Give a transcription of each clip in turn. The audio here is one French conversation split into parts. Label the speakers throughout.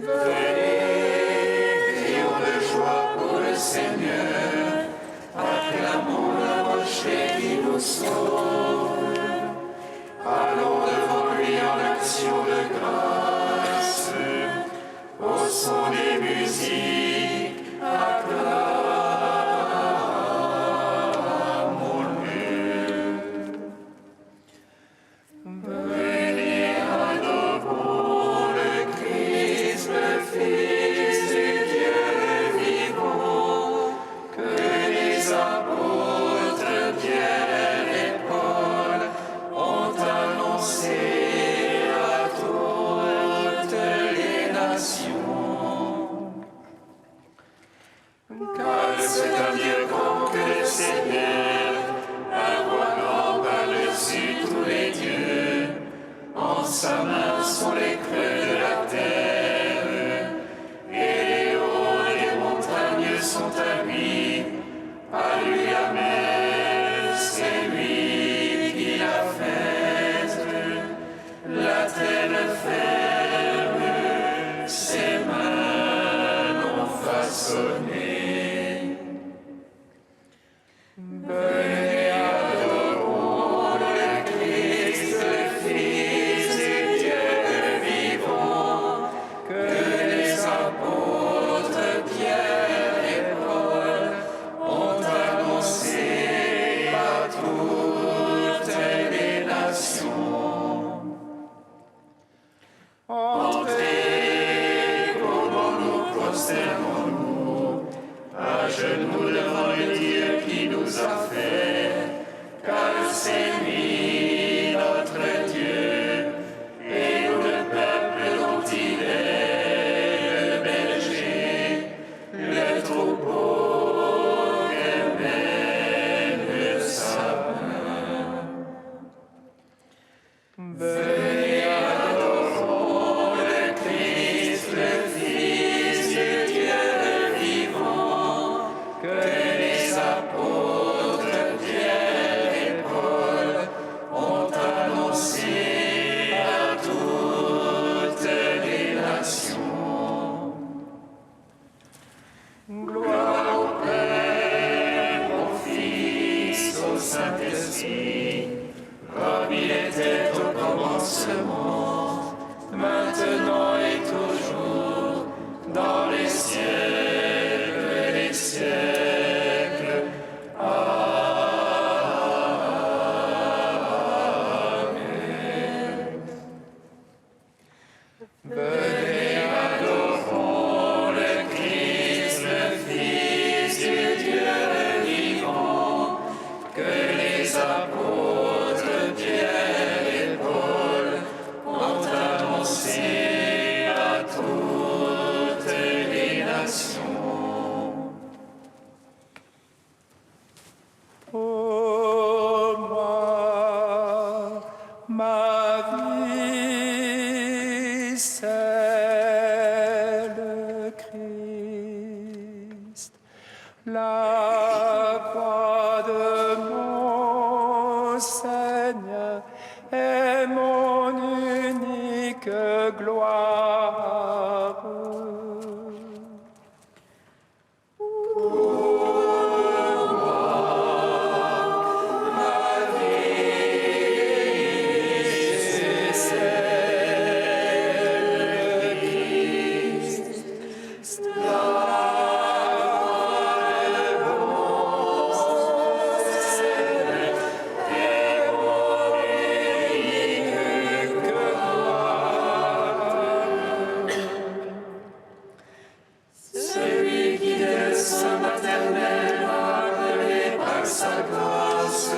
Speaker 1: Venez, crions de joie pour le Seigneur, acclamons le rocher qui nous sauve. Allons devant lui en action de grâce, au son des musiques, acclamons-le. Venez, adorons le Christ, le Fils du Dieu vivant, que les apôtres Pierre et Paul ont annoncé à toutes les nations. Car c'est un Dieu grand que le Seigneur, un roi grand par-dessus tous les dieux. En sa main sont les creux de la terre, et les hauts des montagnes sont à lui. À lui la mer, c'est lui qui l'a faite. La terre ferme, ses mains l'ont façonné. Venez, adorons le Christ, le Fils du Dieu vivant, que les apôtres Pierre et Paul ont annoncé à toutes les nations. Entrez, comment nous prosternons-nous, à genoux devant le Dieu qui nous a fait, car c'est lui notre Dieu, et nous le peuple dont il est le berger, le troupeau que mène sa main. Venez, adorons le Christ, le Fils du Dieu vivant, que les apôtres Pierre et Paul ont annoncé à toutes les nations. Gloire au Père, au Fils, au Saint-Esprit, comme il était au commencement, maintenant et toujours, dans les siècles des siècles. Amen. Venez, adorons le Christ, le Fils du Dieu vivant, que les apôtres Pierre et Paul ont annoncé à toutes les nations.
Speaker 2: Ô moi, ma vie, c'est le Christ, la croix de mon Seigneur est mon unique gloire.
Speaker 1: Celui qui dès sa maternelle appelé par sa grâce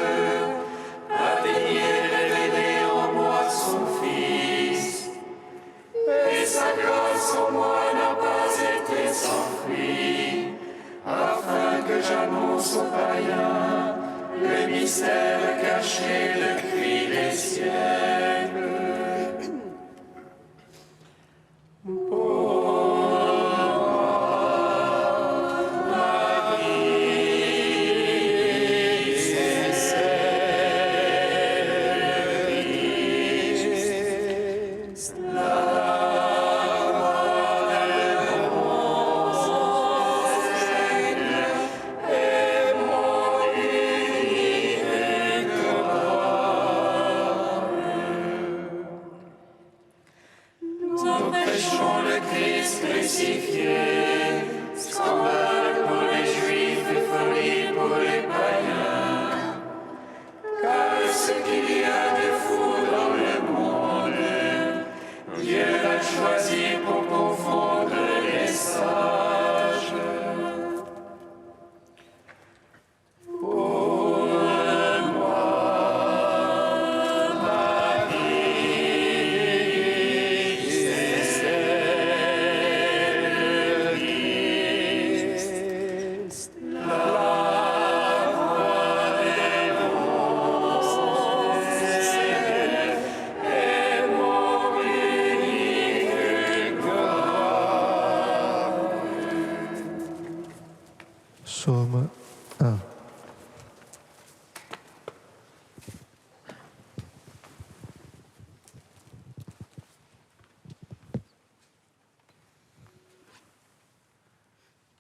Speaker 1: a daigné révéler en moi son Fils, et sa grâce en moi n'a pas été sans fruit, afin que j'annonce aux païens le mystère caché depuis les siècles. prêchons le Christ crucifié, scandale pour les Juifs et folie pour les païens. Car ce qu'il y a de fou dans le monde, Dieu l'a choisi pour confondre les sages. Pour moi, ma vie, c'est celle du Christ, la voix des bons Seigneur est mon unique gloire.
Speaker 3: Psaume 1.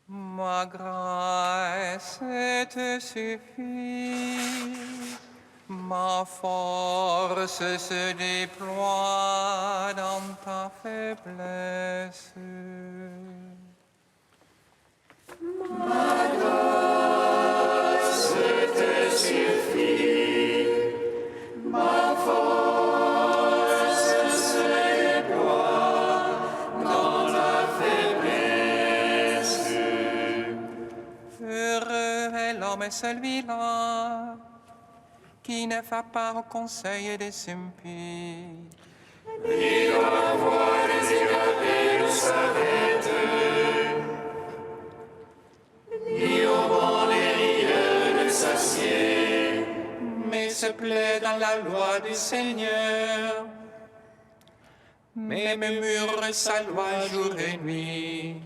Speaker 2: Ma grâce te suffit, ma force se déploie dans ta faiblesse.
Speaker 1: Te suffit, ma force se déploie dans la faiblesse.
Speaker 2: Heureux est l'homme celui-là qui ne va pas au conseil des impies,
Speaker 1: Ni dans la voie des égarés ne s'arrête, ni au banc des rieurs ne s'assied.
Speaker 2: mais se plaît dans la loi du Seigneur, mais murmure sa loi jour et nuit.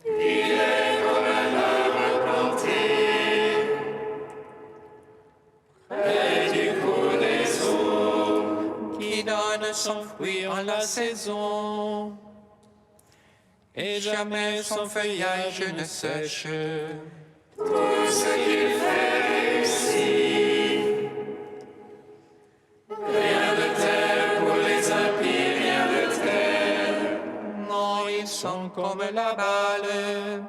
Speaker 1: Il est comme un arbre planté près du cours des eaux,
Speaker 2: Qui donne son fruit en la saison, et jamais son feuillage ne sèche.
Speaker 1: tout ce qu'il fait réussit. Rien de tel pour les impies, rien de tel.
Speaker 2: Non, ils sont comme la balle,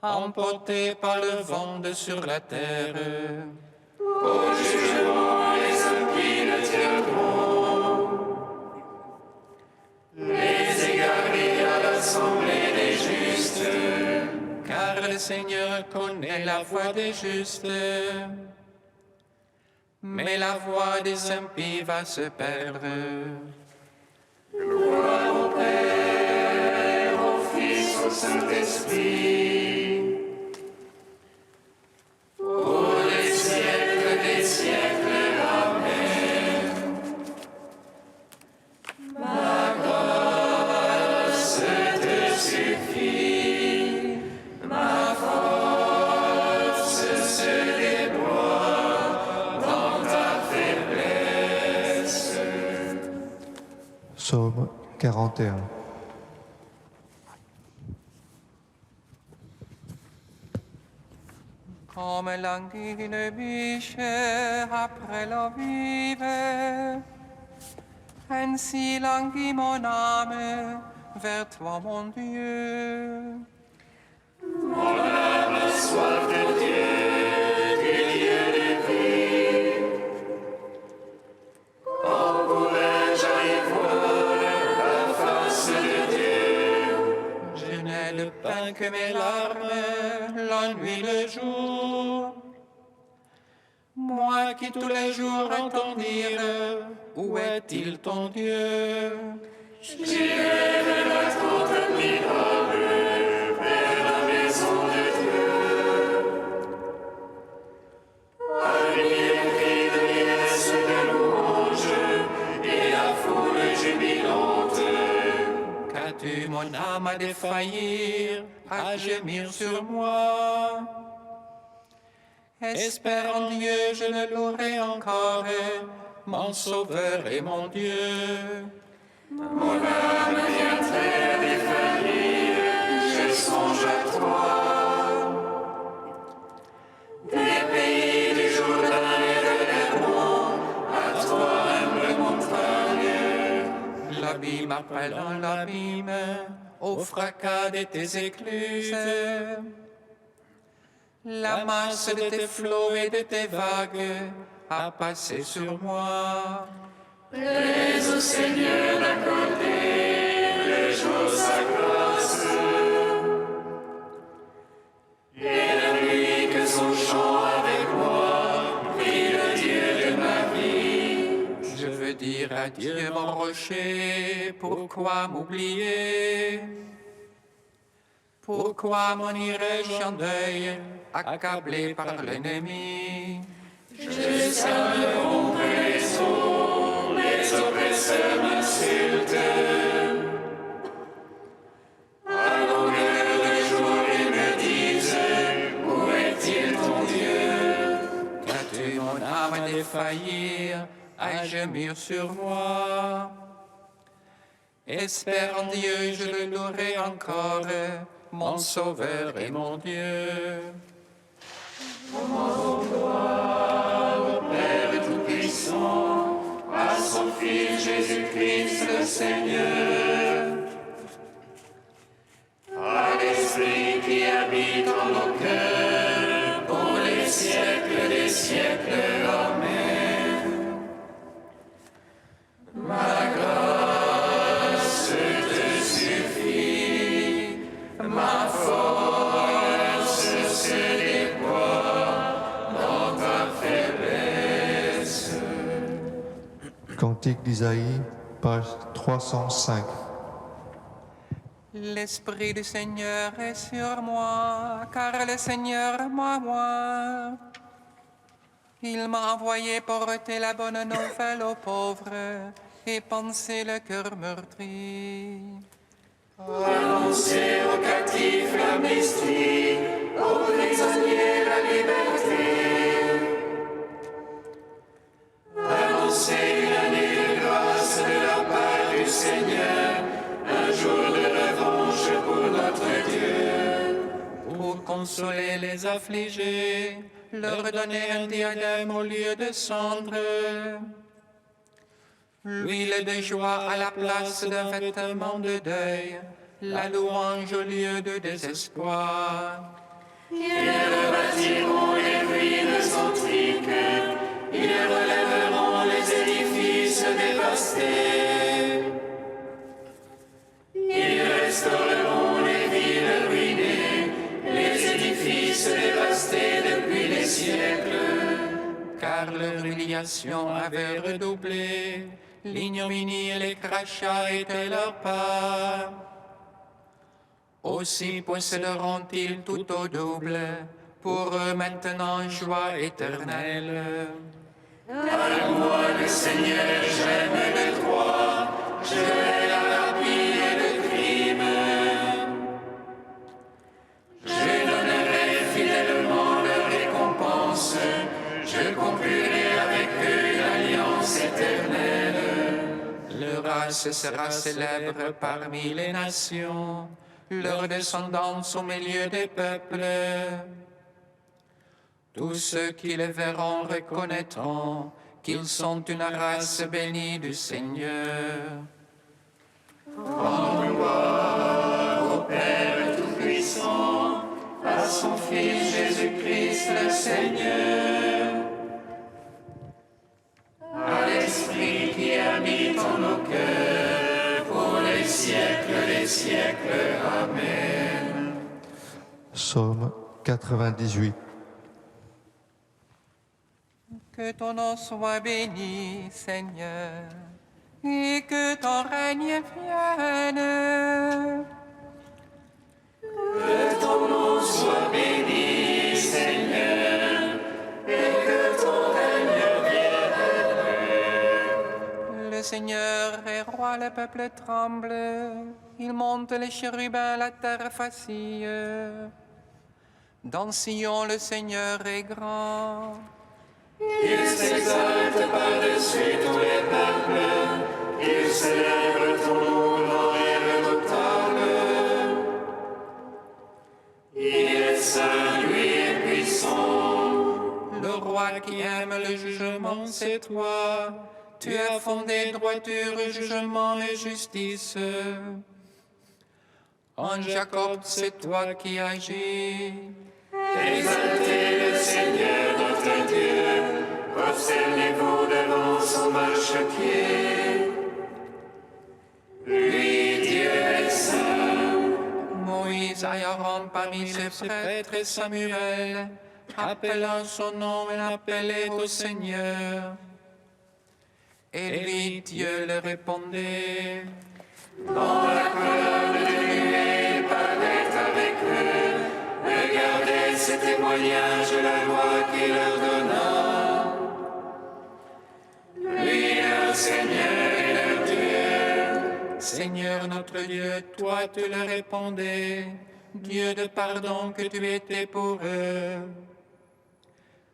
Speaker 2: emportés par le vent de sur la terre.
Speaker 1: Au jugement, les impies ne tiendront. Les égarés à l'assemblée des justes.
Speaker 2: Car le Seigneur connaît la voie des justes, mais la voie des impies va se perdre.
Speaker 1: Gloire au Père, au Fils, au Saint-Esprit, pour les siècles des siècles. Amen. Ma grâce te suffit, ma force se déploie dans ta faiblesse.
Speaker 3: Psaume 41.
Speaker 2: Comme l'anguille le biche après l'eau vive, ainsi languit mon âme vers toi, mon Dieu.
Speaker 1: Mon âme a soif de Dieu, du Dieu de vie. Quand pourrais-je aller voir la face de Dieu?
Speaker 2: Je n'ai le pain que mes larmes, la nuit, le jour. Moi qui tous les jours entends dire, où est-il ton Dieu?
Speaker 1: J'irai de la tente admirable vers la maison de Dieu. Parmi les cris de liesse de louange et la foule jubilante.
Speaker 2: Qu'as-tu mon âme à défaillir, à gémir sur moi? Espère en Dieu, je le louerai encore, mon Sauveur et mon Dieu.
Speaker 1: Mon âme vient-elle à défaillir, je songe à toi. Des pays du Jourdain et de l'Hermon, à toi humble montagne.
Speaker 2: pluie m'appelle dans l'abîme, au fracas de tes écluses. La masse de tes flots et de tes vagues a passé sur moi.
Speaker 1: Plaise au Seigneur d'accorder le jour sa grâce, et la nuit que son chant avec moi, prie le Dieu de ma vie.
Speaker 2: Je veux dire à Dieu mon rocher, pourquoi m'oublier? Pourquoi m'en irais-je en deuil, accablé par l'ennemi?
Speaker 1: Jusqu'à me rompre les oppresseurs m'insultent. À longueur de jour, ils me disent, où est-il ton Dieu?
Speaker 2: Qu'as-tu mon âme à défaillir, à gémir sur moi? Espère en Dieu, je le louerai encore, mon Sauveur et mon Dieu.
Speaker 1: Père Tout-Puissant, à son Fils Jésus-Christ le Seigneur, à l'Esprit qui habite en nos cœurs, pour les siècles des siècles. Amen. Ma grâce te suffit, ma force se déploie dans ta faiblesse.
Speaker 3: Cantique d'Isaïe, page 305.
Speaker 2: L'Esprit du Seigneur est sur moi, car le Seigneur m'a oint. Il m'a envoyé porter la bonne nouvelle aux pauvres et panser le cœur meurtri.
Speaker 1: Annoncez aux captifs l'amnistie, aux prisonniers la liberté. Annoncez une année de grâce de la part du Seigneur, un jour de revanche pour notre Dieu.
Speaker 2: Pour consoler les affligés, leur donner un diadème au lieu de cendre, l'huile de joie à la place d'un vêtement de deuil, la louange au lieu de désespoir.
Speaker 1: Ils rebâtiront les ruines antiques, ils relèveront les édifices dévastés. Ils restaureront les villes ruinées, les édifices dévastés depuis les siècles.
Speaker 2: Car leur humiliation avait redoublé, l'ignominie et les crachats étaient leur part. Aussi posséderont-ils tout au double, pour eux maintenant joie éternelle.
Speaker 1: À moi le Seigneur, j'aime le droit, je hais la rapine et le crime. Je donnerai fidèlement leur récompense, je conclurai avec eux une alliance éternelle.
Speaker 2: Leur race sera célèbre parmi les nations, leur descendance au milieu des peuples. Tous ceux qui les verront reconnaîtront qu'ils sont une race bénie du Seigneur.
Speaker 1: Rends gloire au Père Tout-Puissant, à son Fils Jésus-Christ le Seigneur, à l'Esprit qui habite en nos cœurs, pour les siècles des siècles. Amen.
Speaker 3: Psaume 98.
Speaker 2: Que ton nom soit béni, Seigneur, et que ton règne vienne.
Speaker 1: Que ton nom soit béni, Seigneur, et que ton règne vienne.
Speaker 2: Le Seigneur est roi, le peuple tremble. Il monte les chérubins, la terre vacille. Dans Sion, le Seigneur est grand.
Speaker 1: Il s'exalte par-dessus tous les peuples, il célèbre ton nom grand et redoutable. Il est saint, lui est puissant.
Speaker 2: Le roi qui aime le jugement, c'est toi. Tu as fondé droiture, jugement et justice. En Jacob, c'est toi qui agis.
Speaker 1: Exaltez le Seigneur notre Dieu, prosternez-vous devant son marchepied. Lui, Dieu est saint.
Speaker 2: Moïse et Aaron parmi ses prêtres et Samuel, appelant son nom et appelait au Seigneur. Et lui, Dieu le répondait.
Speaker 1: Dans la colonne de nuée, parlait avec eux. Regardez ce témoignage de la loi qu'il leur donna. Lui, leur Seigneur et leur Dieu.
Speaker 2: Seigneur notre Dieu, toi tu leur répondais, Dieu de pardon que tu étais pour eux.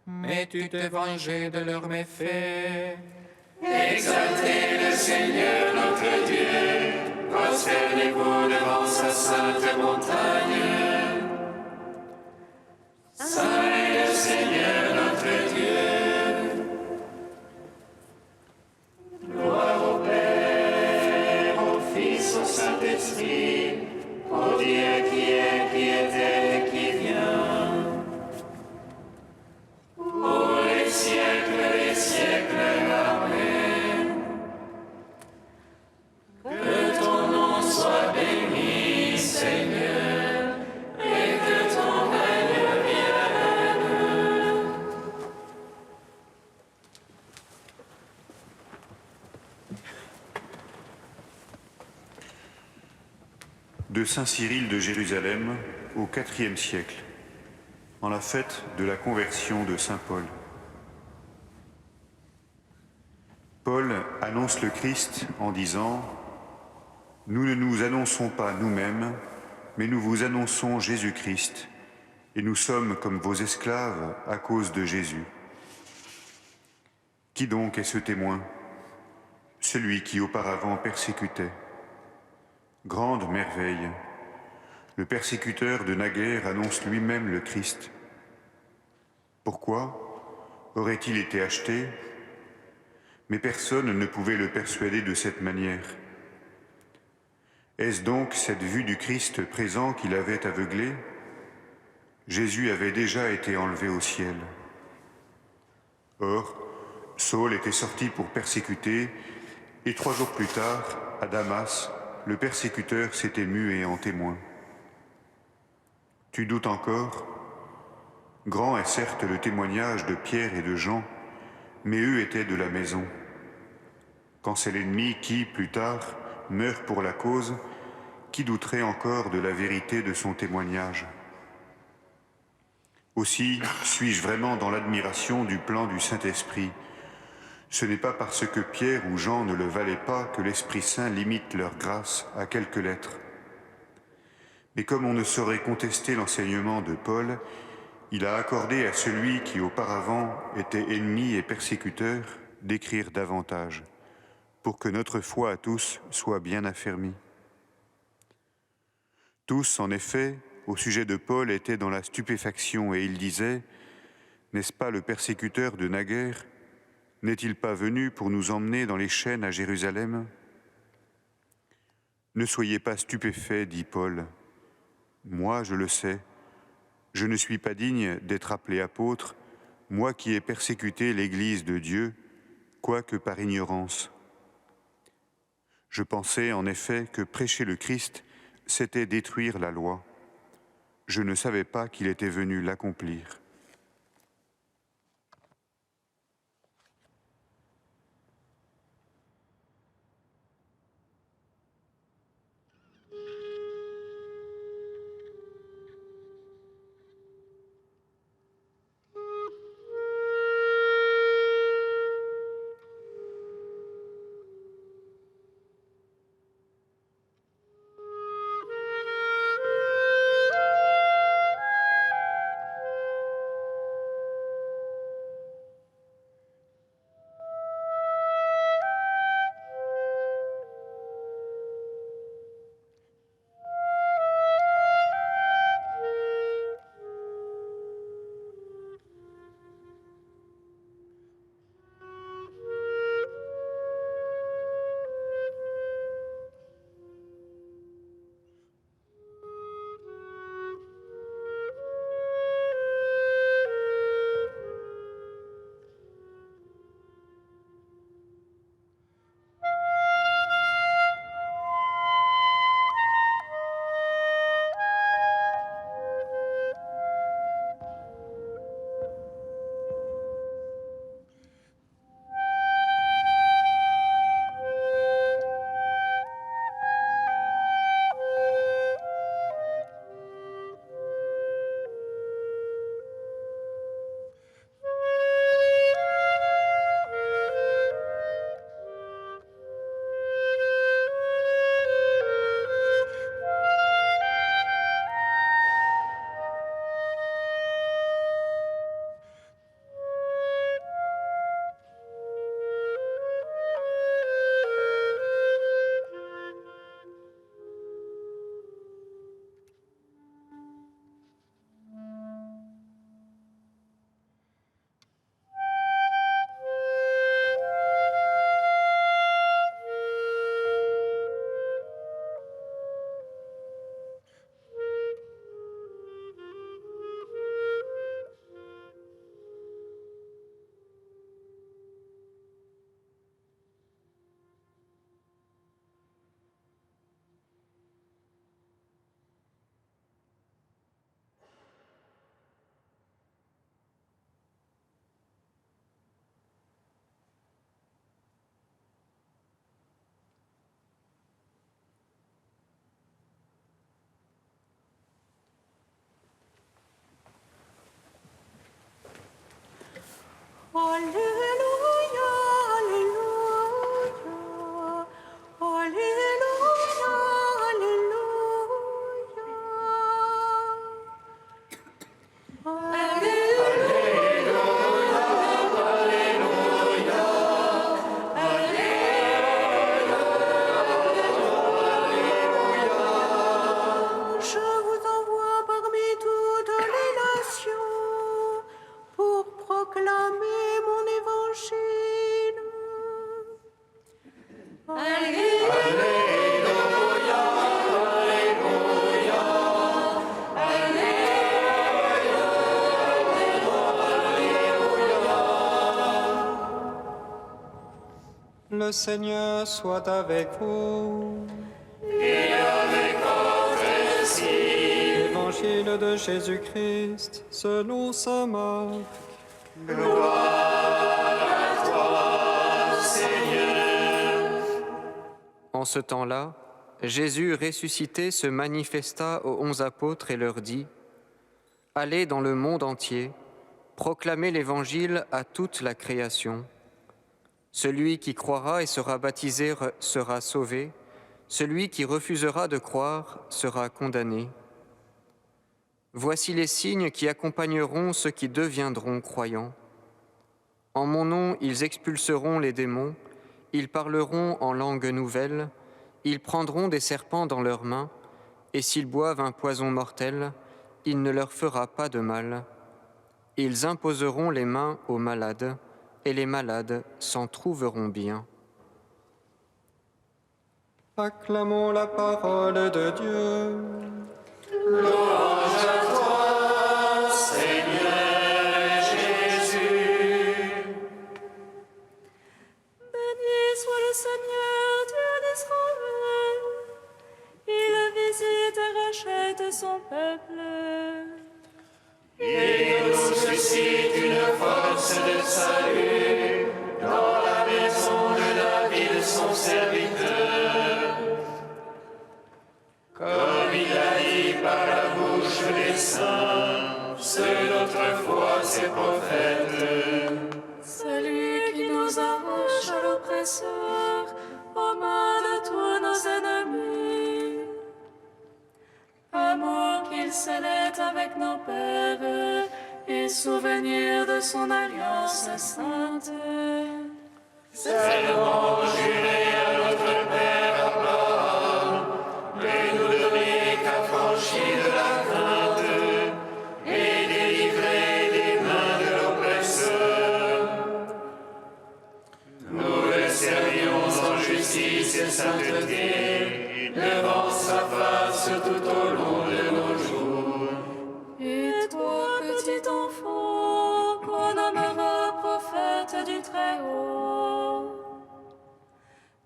Speaker 2: Mais tu te vengeais de leurs méfaits.
Speaker 1: Exaltez le Seigneur notre Dieu, prosternez-vous devant sa sainte montagne. Saint est le Seigneur notre Dieu. Gloire au Père, au Fils, au Saint-Esprit, au Dieu qui est, qui était et qui vient. Pour les siècles des siècles, Amen. Que ton nom soit béni, Seigneur, et que ton règne vienne.
Speaker 4: De Saint Cyril de Jérusalem au IVe siècle, en la fête de la conversion de Saint Paul. Paul annonce le Christ en disant « Nous ne nous annonçons pas nous-mêmes, mais nous vous annonçons Jésus-Christ, et nous sommes comme vos esclaves à cause de Jésus. » Qui donc est ce témoin? Celui qui auparavant persécutait. Grande merveille! Le persécuteur de naguère annonce lui-même le Christ. Pourquoi aurait-il été acheté? Mais personne ne pouvait le persuader de cette manière. Est-ce donc cette vue du Christ présent qui l'avait aveuglé? Jésus avait déjà été enlevé au ciel. Or, Saul était sorti pour persécuter, et 3 jours plus tard, à Damas, le persécuteur s'était mué en témoin. Tu doutes encore? Grand est certes le témoignage de Pierre et de Jean, mais eux étaient de la maison. Quand c'est l'ennemi qui, plus tard, meurt pour la cause, qui douterait encore de la vérité de son témoignage? Aussi suis-je vraiment dans l'admiration du plan du Saint-Esprit. Ce n'est pas parce que Pierre ou Jean ne le valaient pas que l'Esprit Saint limite leur grâce à quelques lettres. Mais comme on ne saurait contester l'enseignement de Paul, il a accordé à celui qui auparavant était ennemi et persécuteur d'écrire davantage, pour que notre foi à tous soit bien affermie. Tous, en effet, au sujet de Paul, étaient dans la stupéfaction, et ils disaient « N'est-ce pas le persécuteur de naguère? N'est-il pas venu pour nous emmener dans les chaînes à Jérusalem ?» Ne soyez pas stupéfaits, dit Paul. Moi, je le sais, je ne suis pas digne d'être appelé apôtre, moi qui ai persécuté l'Église de Dieu, quoique par ignorance. Je pensais en effet que prêcher le Christ, c'était détruire la loi. Je ne savais pas qu'il était venu l'accomplir.
Speaker 5: Alléluia, Alléluia, je vous envoie parmi toutes les nations pour proclamer mon évangile.
Speaker 6: Le Seigneur soit avec vous.
Speaker 1: Et avec votre esprit.
Speaker 6: Évangile de Jésus-Christ selon saint Marc. En ce temps-là, Jésus ressuscité se manifesta aux 11 apôtres et leur dit : Allez dans le monde entier, proclamez l'Évangile à toute la création. Celui qui croira et sera baptisé sera sauvé, celui qui refusera de croire sera condamné. Voici les signes qui accompagneront ceux qui deviendront croyants. En mon nom, ils expulseront les démons, ils parleront en langue nouvelle, ils prendront des serpents dans leurs mains, et s'ils boivent un poison mortel, il ne leur fera pas de mal. Ils imposeront les mains aux malades, et les malades s'en trouveront bien. Acclamons la parole de Dieu.
Speaker 1: Louange à toi, Seigneur Jésus.
Speaker 5: Béni soit le Seigneur, Dieu d'Israël. Il visite et rachète son peuple.
Speaker 1: Il nous suscite une force de salut dans la maison de David, son serviteur. Comme il a dit par la bouche des saints, ceux d'autrefois ses prophètes.
Speaker 5: Celui qui nous arrache à l'oppresseur, aux mains de tous nos ennemis. Amour qu'il scellait avec nos pères, et souvenir de son alliance sainte.
Speaker 1: Tellement juré à notre Père Abraham, et nous donner qu'affranchis de la crainte, et délivrés des mains de l'oppresseur. Nous le servions en justice et sainteté, devant sa face tout au long de nos jours.
Speaker 5: Et toi, petit enfant, qu'on nommera prophète du Très-Haut,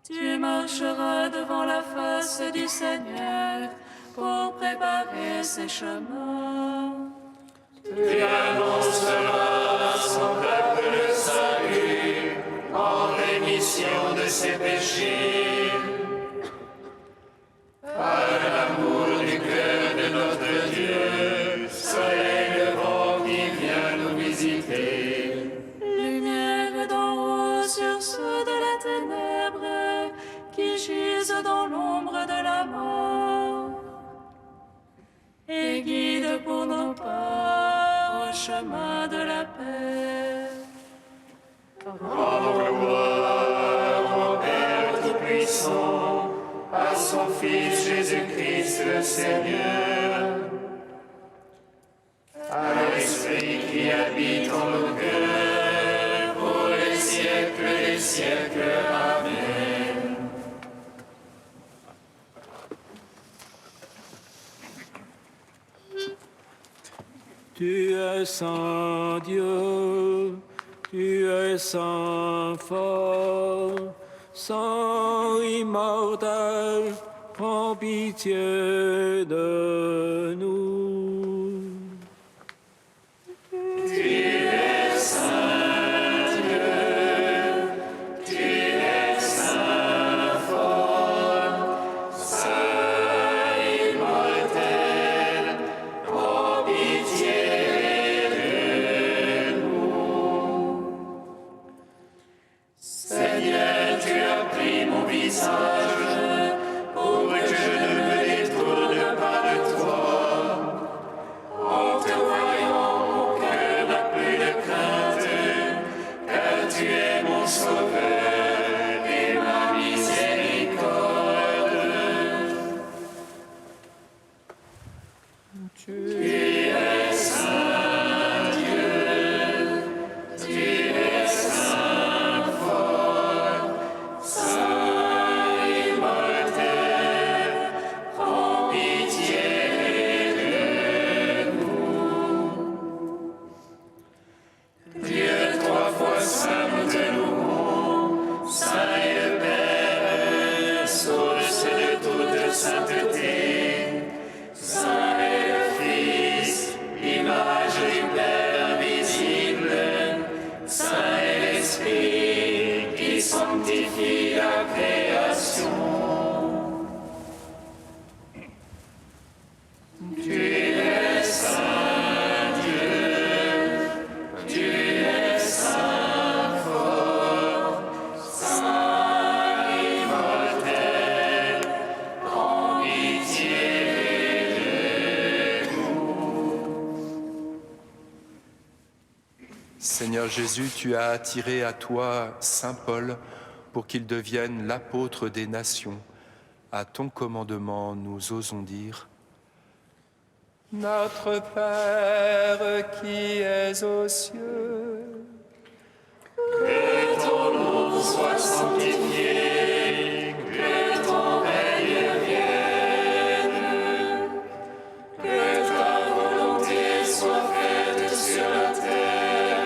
Speaker 5: tu marcheras devant la face du Seigneur pour préparer ses chemins.
Speaker 1: Tu annonceras à son peuple le salut en rémission de ses péchés. Par l'amour du cœur de notre Dieu, soleil levant qui vient nous visiter.
Speaker 5: Lumière d'en haut sur ceux de la ténèbre qui gisent dans l'ombre de la mort. Et guide pour nos pas au chemin de la paix.
Speaker 1: Rends gloire au Père Tout-Puissant, à son Fils Jésus-Christ le Seigneur, à l'Esprit qui habite en nos cœurs, pour les siècles des siècles. Amen.
Speaker 7: Tu es saint Dieu, tu es saint fort, saint immortel, prends pitié de nous.
Speaker 1: Tu es saint Dieu, tu es saint fort, saint immortel, prends pitié de nous.
Speaker 8: Seigneur Jésus, tu as attiré à toi Saint Paul pour qu'il devienne l'apôtre des nations. À ton commandement, nous osons dire:
Speaker 2: Notre Père qui es aux cieux,
Speaker 1: Que ton nom soit sanctifié, que ton règne vienne, que ta volonté soit faite sur la terre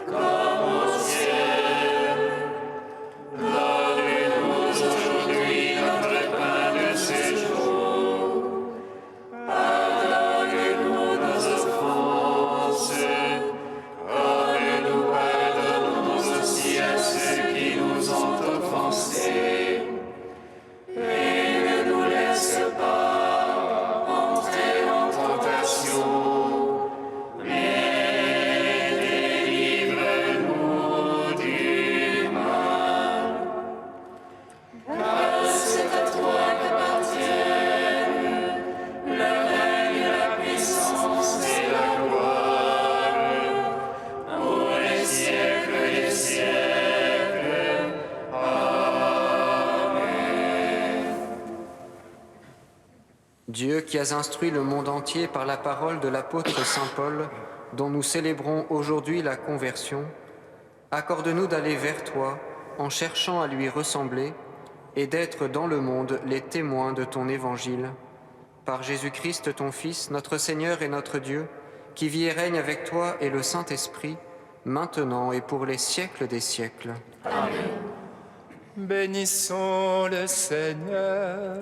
Speaker 1: comme au ciel. Donne-nous aujourd'hui notre pain de ce jour. Pardonne-nous nos offenses, comme nous pardonnons aussi à ceux qui nous ont offensés. Et ne nous laisse pas entrer en tentation, mais délivre-nous du mal. Car c'est à toi qu'appartiennent le règne, la puissance et la gloire, pour les siècles des siècles.
Speaker 6: Dieu qui as instruit le monde entier par la parole de l'apôtre Saint Paul, dont nous célébrons aujourd'hui la conversion, accorde-nous d'aller vers toi en cherchant à lui ressembler et d'être dans le monde les témoins de ton évangile. Par Jésus-Christ, ton Fils, notre Seigneur et notre Dieu, qui vit et règne avec toi et le Saint-Esprit, maintenant et pour les siècles des siècles.
Speaker 2: bénissons le Seigneur.